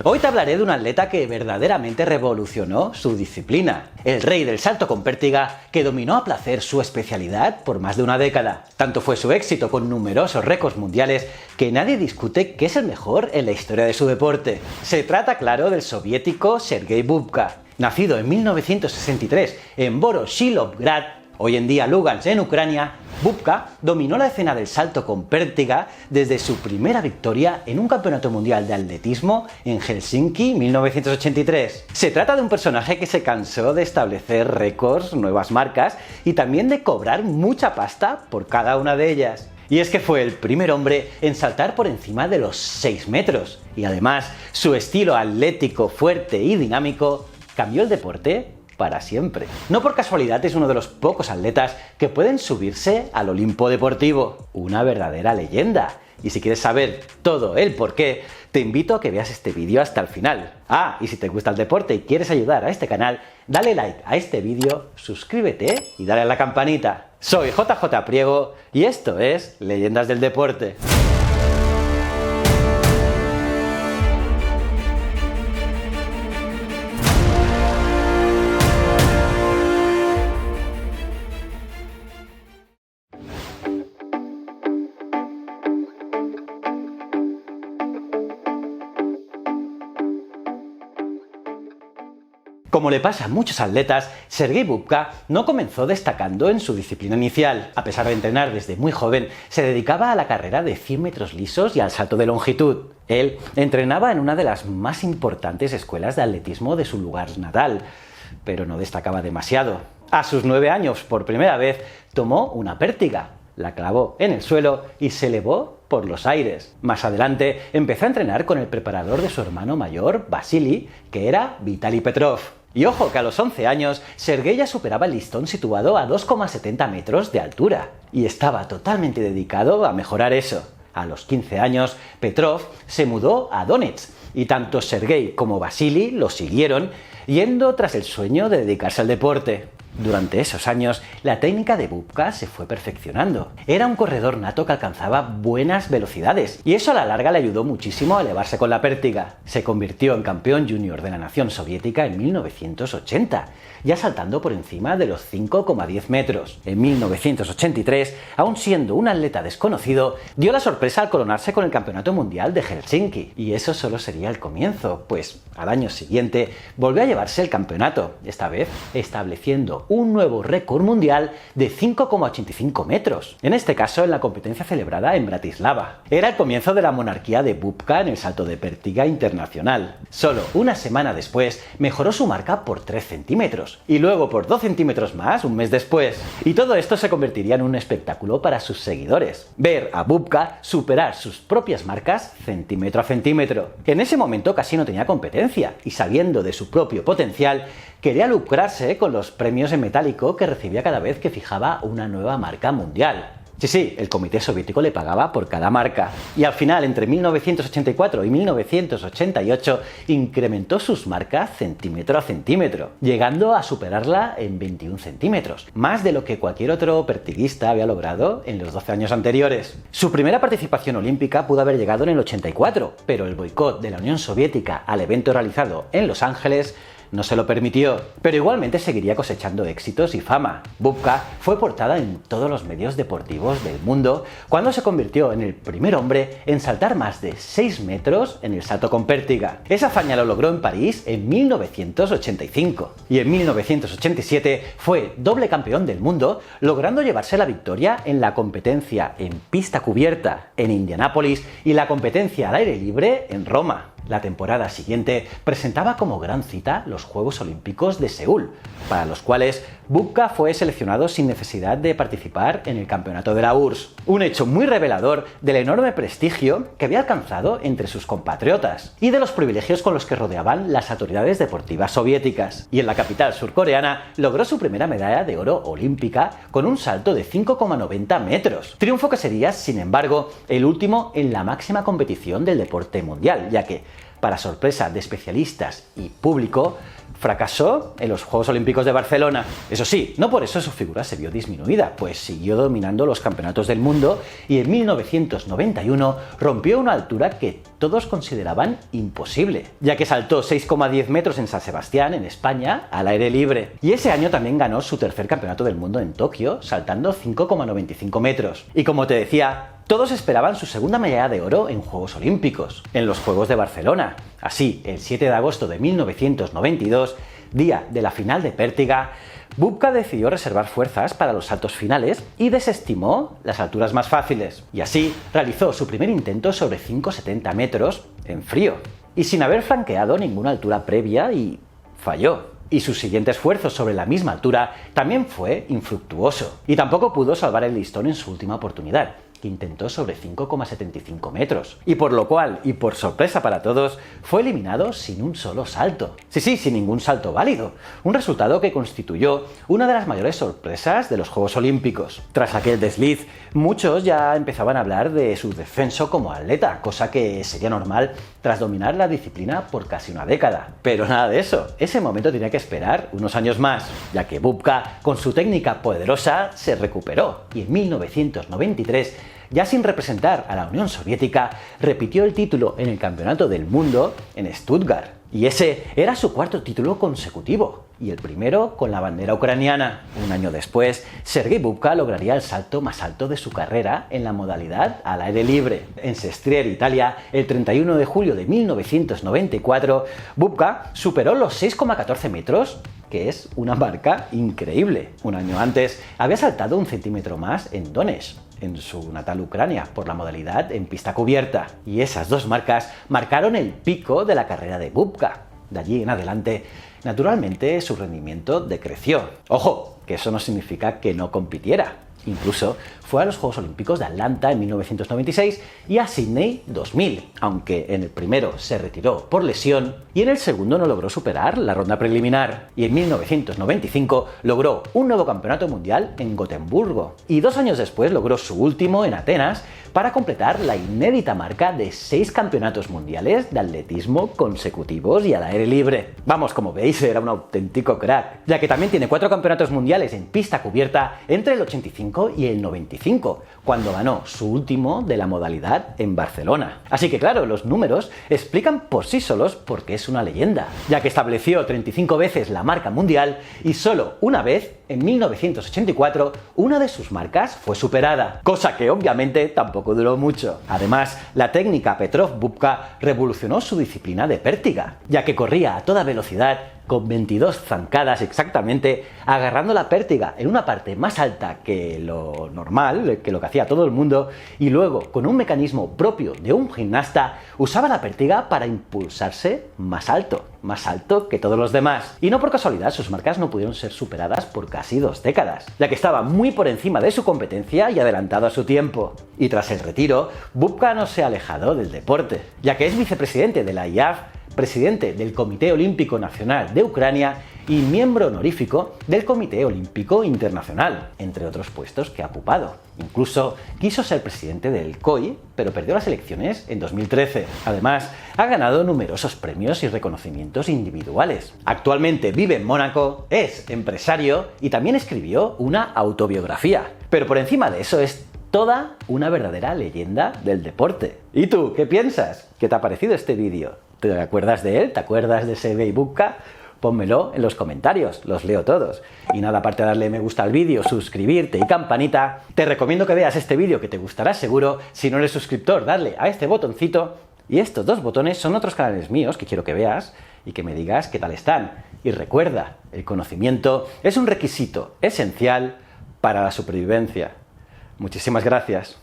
Hoy te hablaré de un atleta que verdaderamente revolucionó su disciplina, el rey del salto con pértiga que dominó a placer su especialidad por más de una década. Tanto fue su éxito con numerosos récords mundiales que nadie discute que es el mejor en la historia de su deporte. Se trata, claro, del soviético Sergei Bubka. Nacido en 1963 en Voroshilовgrad, hoy en día Lugansk en Ucrania, Bubka dominó la escena del salto con pértiga desde su primera victoria en un campeonato mundial de atletismo en Helsinki 1983. Se trata de un personaje que se cansó de establecer récords, nuevas marcas y también de cobrar mucha pasta por cada una de ellas. Y es que fue el primer hombre en saltar por encima de los 6 metros. Y además, su estilo atlético, fuerte y dinámico cambió el deporte para siempre. No por casualidad es uno de los pocos atletas que pueden subirse al Olimpo deportivo. Una verdadera leyenda. Y si quieres saber todo el porqué, te invito a que veas este vídeo hasta el final. Ah, y si te gusta el deporte y quieres ayudar a este canal, dale like a este vídeo, suscríbete y dale a la campanita. Soy JJ Priego y esto es Leyendas del Deporte. Como le pasa a muchos atletas, Sergei Bubka no comenzó destacando en su disciplina inicial. A pesar de entrenar desde muy joven, se dedicaba a la carrera de 100 metros lisos y al salto de longitud. Él entrenaba en una de las más importantes escuelas de atletismo de su lugar natal, pero no destacaba demasiado. A sus 9 años, por primera vez, tomó una pértiga, la clavó en el suelo y se elevó por los aires. Más adelante empezó a entrenar con el preparador de su hermano mayor, Vasily, que era Vitali Petrov. Y ojo que a los 11 años, Sergei ya superaba el listón situado a 2,70 metros de altura, y estaba totalmente dedicado a mejorar eso. A los 15 años, Petrov se mudó a Donetsk, y tanto Sergei como Vasily lo siguieron, yendo tras el sueño de dedicarse al deporte. Durante esos años, la técnica de Bubka se fue perfeccionando. Era un corredor nato que alcanzaba buenas velocidades, y eso a la larga le ayudó muchísimo a elevarse con la pértiga. Se convirtió en campeón junior de la nación soviética en 1980, ya saltando por encima de los 5,10 metros. En 1983, aún siendo un atleta desconocido, dio la sorpresa al coronarse con el Campeonato Mundial de Helsinki. Y eso solo sería el comienzo, pues al año siguiente volvió a llevarse el campeonato, esta vez estableciendo un nuevo récord mundial de 5,85 metros, en este caso en la competencia celebrada en Bratislava. Era el comienzo de la monarquía de Bubka en el salto de pértiga internacional. Solo una semana después mejoró su marca por 3 centímetros y luego por 2 centímetros más un mes después. Y todo esto se convertiría en un espectáculo para sus seguidores. Ver a Bubka superar sus propias marcas centímetro a centímetro. En ese momento casi no tenía competencia y sabiendo de su propio potencial, quería lucrarse con los premios en metálico que recibía cada vez que fijaba una nueva marca mundial. Sí, el comité soviético le pagaba por cada marca. Y al final, entre 1984 y 1988, incrementó sus marcas centímetro a centímetro, llegando a superarla en 21 centímetros, más de lo que cualquier otro pertiguista había logrado en los 12 años anteriores. Su primera participación olímpica pudo haber llegado en el 84, pero el boicot de la Unión Soviética al evento realizado en Los Ángeles no se lo permitió, pero igualmente seguiría cosechando éxitos y fama. Bubka fue portada en todos los medios deportivos del mundo cuando se convirtió en el primer hombre en saltar más de 6 metros en el salto con pértiga. Esa hazaña lo logró en París en 1985 y en 1987 fue doble campeón del mundo, logrando llevarse la victoria en la competencia en pista cubierta en Indianápolis y la competencia al aire libre en Roma. La temporada siguiente presentaba como gran cita los Juegos Olímpicos de Seúl, para los cuales Bubka fue seleccionado sin necesidad de participar en el campeonato de la URSS. Un hecho muy revelador del enorme prestigio que había alcanzado entre sus compatriotas y de los privilegios con los que rodeaban las autoridades deportivas soviéticas. Y en la capital surcoreana logró su primera medalla de oro olímpica con un salto de 5,90 metros. Triunfo que sería, sin embargo, el último en la máxima competición del deporte mundial, ya que, para sorpresa de especialistas y público, fracasó en los Juegos Olímpicos de Barcelona. Eso sí, no por eso su figura se vio disminuida, pues siguió dominando los campeonatos del mundo y en 1991 rompió una altura que todos consideraban imposible, ya que saltó 6,10 metros en San Sebastián, en España, al aire libre. Y ese año también ganó su tercer campeonato del mundo en Tokio, saltando 5,95 metros. Y como te decía, todos esperaban su segunda medalla de oro en Juegos Olímpicos, en los Juegos de Barcelona. Así, el 7 de agosto de 1992, día de la final de Pértiga, Bubka decidió reservar fuerzas para los saltos finales y desestimó las alturas más fáciles. Y así realizó su primer intento sobre 5,70 metros en frío, y sin haber flanqueado ninguna altura previa, y falló. Y su siguiente esfuerzo sobre la misma altura también fue infructuoso, y tampoco pudo salvar el listón en su última oportunidad, que intentó sobre 5,75 metros, y por lo cual, y por sorpresa para todos, fue eliminado sin un solo salto. Sí, sin ningún salto válido, un resultado que constituyó una de las mayores sorpresas de los Juegos Olímpicos. Tras aquel desliz, muchos ya empezaban a hablar de su descenso como atleta, cosa que sería normal tras dominar la disciplina por casi una década. Pero nada de eso, ese momento tenía que esperar unos años más, ya que Bubka, con su técnica poderosa, se recuperó, y en 1993, ya sin representar a la Unión Soviética, repitió el título en el Campeonato del Mundo en Stuttgart. Y ese era su cuarto título consecutivo, y el primero con la bandera ucraniana. Un año después, Sergei Bubka lograría el salto más alto de su carrera en la modalidad al aire libre. En Sestriere, Italia, el 31 de julio de 1994, Bubka superó los 6,14 metros, que es una marca increíble. Un año antes, había saltado 1 centímetro más en Donetsk, en su natal Ucrania, por la modalidad en pista cubierta. Y esas dos marcas marcaron el pico de la carrera de Bubka. De allí en adelante, naturalmente, su rendimiento decreció. Ojo, que eso no significa que no compitiera. Incluso fue a los Juegos Olímpicos de Atlanta en 1996 y a Sydney 2000, aunque en el primero se retiró por lesión y en el segundo no logró superar la ronda preliminar. Y en 1995 logró un nuevo campeonato mundial en Gotemburgo y 2 años después logró su último en Atenas para completar la inédita marca de 6 campeonatos mundiales de atletismo consecutivos y al aire libre. Vamos, como veis, era un auténtico crack, ya que también tiene 4 campeonatos mundiales en pista cubierta entre el 85 y el 95, cuando ganó su último de la modalidad en Barcelona. Así que claro, los números explican por sí solos por qué es una leyenda, ya que estableció 35 veces la marca mundial y solo una vez, en 1984, una de sus marcas fue superada, cosa que obviamente tampoco duró mucho. Además, la técnica Petrov-Bubka revolucionó su disciplina de pértiga, ya que corría a toda velocidad con 22 zancadas exactamente, agarrando la pértiga en una parte más alta que lo normal, que lo que hacía todo el mundo, y luego, con un mecanismo propio de un gimnasta, usaba la pértiga para impulsarse más alto que todos los demás. Y no por casualidad, sus marcas no pudieron ser superadas por casi 2 décadas, ya que estaba muy por encima de su competencia y adelantado a su tiempo. Y tras el retiro, Bubka no se ha alejado del deporte, ya que es vicepresidente de la IAF, presidente del Comité Olímpico Nacional de Ucrania y miembro honorífico del Comité Olímpico Internacional, entre otros puestos que ha ocupado. Incluso quiso ser presidente del COI, pero perdió las elecciones en 2013. Además, ha ganado numerosos premios y reconocimientos individuales. Actualmente vive en Mónaco, es empresario y también escribió una autobiografía. Pero por encima de eso es toda una verdadera leyenda del deporte. ¿Y tú, qué piensas? ¿Qué te ha parecido este vídeo? ¿Te acuerdas de él? ¿Te acuerdas de Sergei Bubka? Pónmelo en los comentarios, los leo todos. Y nada, aparte de darle me gusta al vídeo, suscribirte y campanita, te recomiendo que veas este vídeo que te gustará seguro. Si no eres suscriptor, darle a este botoncito. Y estos 2 botones son otros canales míos que quiero que veas y que me digas qué tal están. Y recuerda, el conocimiento es un requisito esencial para la supervivencia. Muchísimas gracias.